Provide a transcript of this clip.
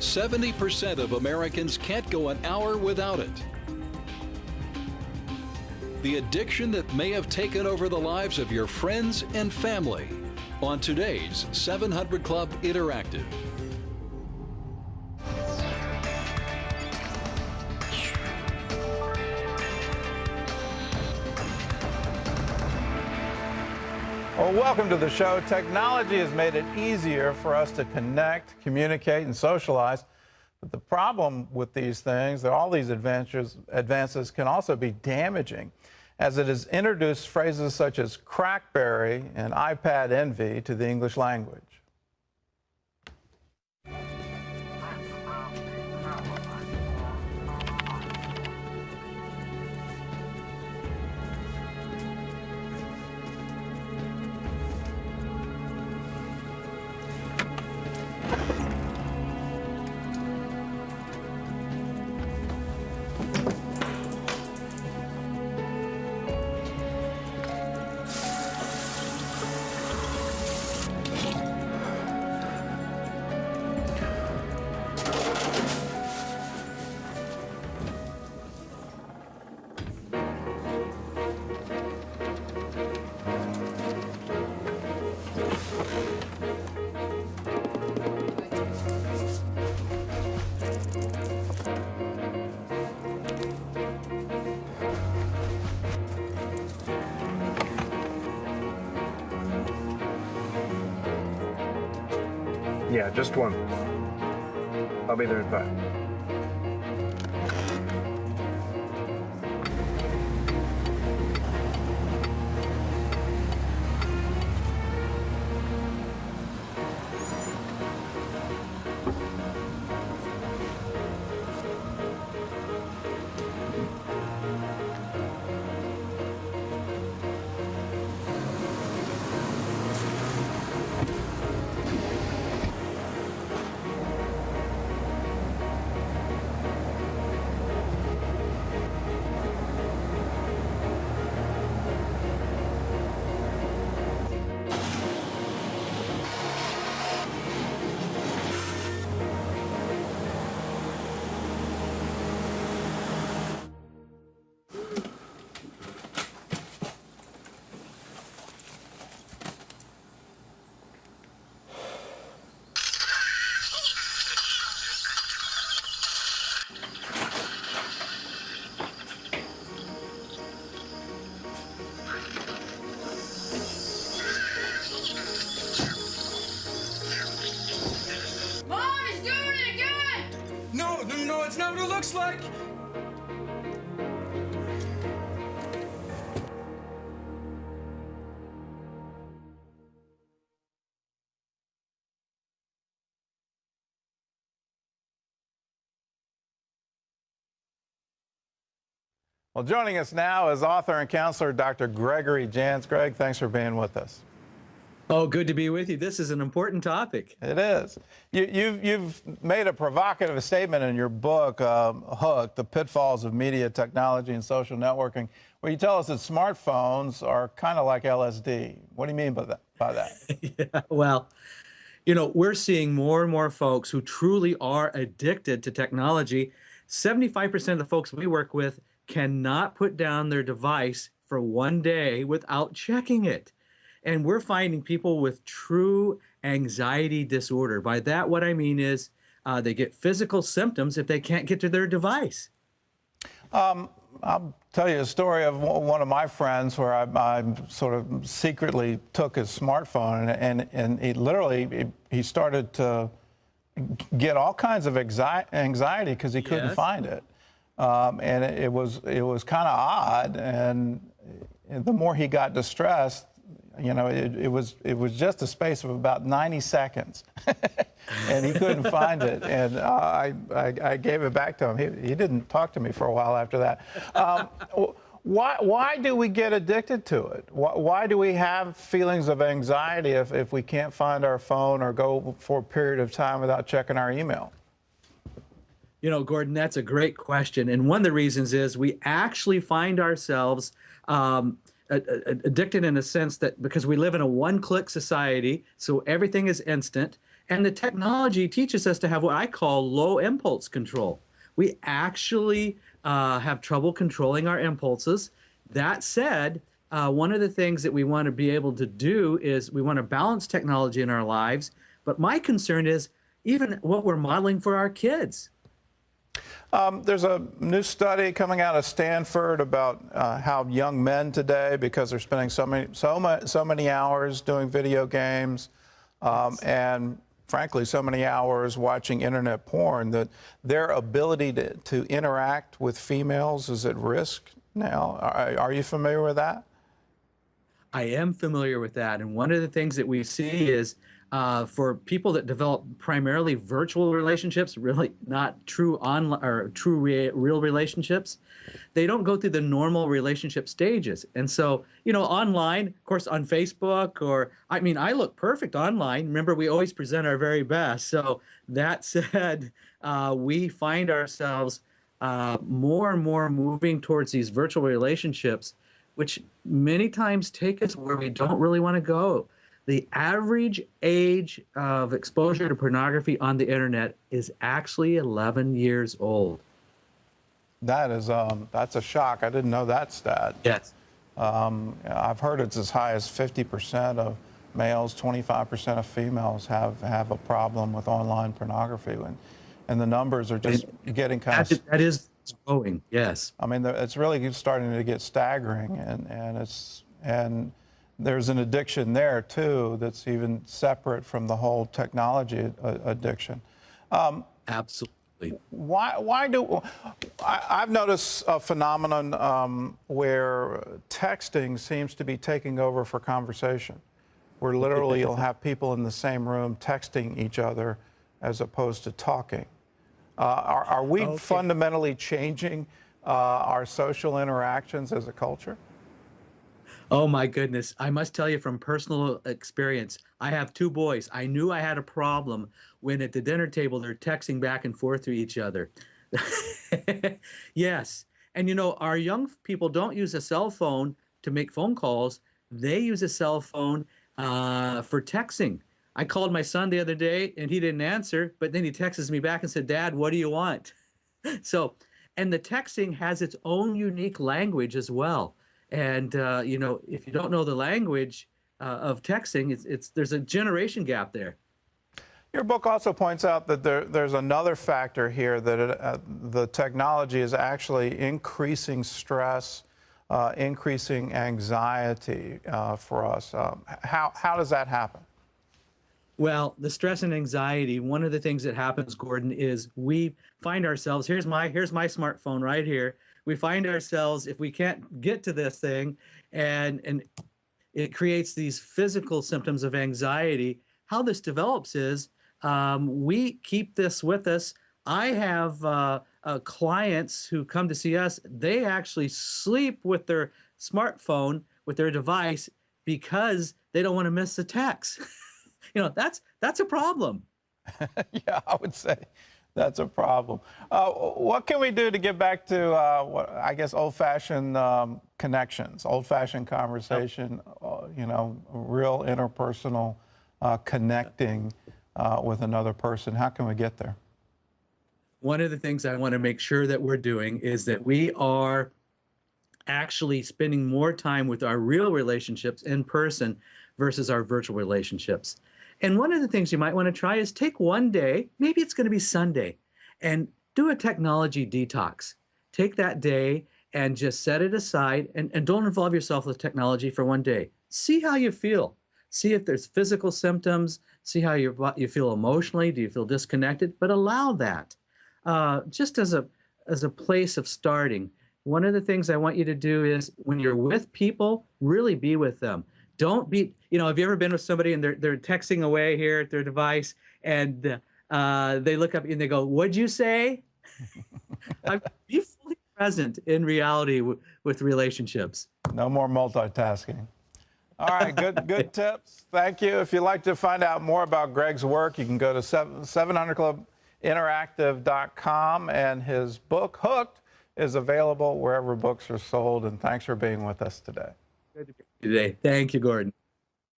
70% of Americans can't go an hour without it. The addiction that may have taken over the lives of your friends and family. On today's 700 Club Interactive. Well, welcome to the show. Technology has made it easier for us to connect, communicate, and socialize. But the problem with these things, all these advances can also be damaging, as it has introduced phrases such as crackberry and iPad envy to the English language. Yeah, just one. I'll be there in 5. No, it's not what it looks like! Well, joining us now is author and counselor Dr. Gregory Jantz. Greg, thanks for being with us. Oh, good to be with you. This is an important topic. It is. You've made a provocative statement in your book, Hooked, The Pitfalls of Media, Technology, and Social Networking, where you tell us that smartphones are kind of like LSD. What do you mean by that? Yeah, well, you know, we're seeing more and more folks who truly are addicted to technology. 75% of the folks we work with cannot put down their device for one day without checking it. And we're finding people with true anxiety disorder. By that, what I mean is they get physical symptoms if they can't get to their device. I'll tell you a story of one of my friends where I sort of secretly took his smartphone and he literally started to get all kinds of anxiety because he couldn't find it. And it was kind of odd. And the more he got distressed, you know, it was just a space of about 90 seconds, and he couldn't find it. And I gave it back to him. He didn't talk to me for a while after that. Why do we get addicted to it? Why do we have feelings of anxiety if we can't find our phone or go for a period of time without checking our email? You know, Gordon, that's a great question. And one of the reasons is we actually find ourselves addicted in a sense that because we live in a one-click society, so everything is instant. And the technology teaches us to have what I call low impulse control. We actually have trouble controlling our impulses. That said, one of the things that we want to be able to do is we want to balance technology in our lives. But my concern is even what we're modeling for our kids. There's a new study coming out of Stanford about how young men today, because they're spending so many hours doing video games, and frankly, so many hours watching internet porn, that their ability to interact with females is at risk now. Are you familiar with that? I am familiar with that. And one of the things that we see is for people that develop primarily virtual relationships, really not true online or true real relationships, they don't go through the normal relationship stages. And so, online, of course, on Facebook, I look perfect online. Remember, we always present our very best. So that said, we find ourselves more and more moving towards these virtual relationships, which many times take us where we don't really want to go. The average age of exposure to pornography on the internet is actually 11 years old. That is, that's a shock. I didn't know that stat. Yes. I've heard it's as high as 50% of males, 25% of females have a problem with online pornography, and the numbers are just getting kind of. That is growing. Yes. I mean, it's really starting to get staggering, and there's an addiction there too that's even separate from the whole technology addiction. Absolutely. I've noticed a phenomenon where texting seems to be taking over for conversation, where literally you'll have people in the same room texting each other as opposed to talking. Are we fundamentally changing our social interactions as a culture? Oh my goodness. I must tell you from personal experience, I have 2 boys. I knew I had a problem when at the dinner table they're texting back and forth to each other. Yes. And our young people don't use a cell phone to make phone calls. They use a cell phone for texting. I called my son the other day and he didn't answer, but then he texts me back and said, "Dad, what do you want?" So, and the texting has its own unique language as well. And, if you don't know the language of texting, there's a generation gap there. Your book also points out that there's another factor here, that the technology is actually increasing stress, increasing anxiety for us. How does that happen? Well, the stress and anxiety, one of the things that happens, Gordon, is we find ourselves, here's my smartphone right here. We find ourselves, if we can't get to this thing, and it creates these physical symptoms of anxiety. How this develops is we keep this with us. I have clients who come to see us. They actually sleep with their smartphone, with their device, because they don't want to miss the text. That's a problem. Yeah, I would say that's a problem. What can we do to get back to what I guess old-fashioned connections, old-fashioned conversation, real interpersonal connecting with another person? How can we get there? One of the things I want to make sure that we're doing is that we are actually spending more time with our real relationships in person versus our virtual relationships. And one of the things you might want to try is take one day, maybe it's going to be Sunday, and do a technology detox. Take that day and just set it aside, and don't involve yourself with technology for one day. See how you feel. See if there's physical symptoms. See how you feel emotionally. Do you feel disconnected? But allow that just as a place of starting. One of the things I want you to do is when you're with people, really be with them. Don't be, have you ever been with somebody and they're texting away here at their device and they look up and they go, "What'd you say?" Be fully present in reality with relationships. No more multitasking. All right, good tips. Thank you. If you'd like to find out more about Greg's work, you can go to 700clubinteractive.com, and his book, Hooked, is available wherever books are sold. And thanks for being with us today. Good to be here today. Thank you, Gordon.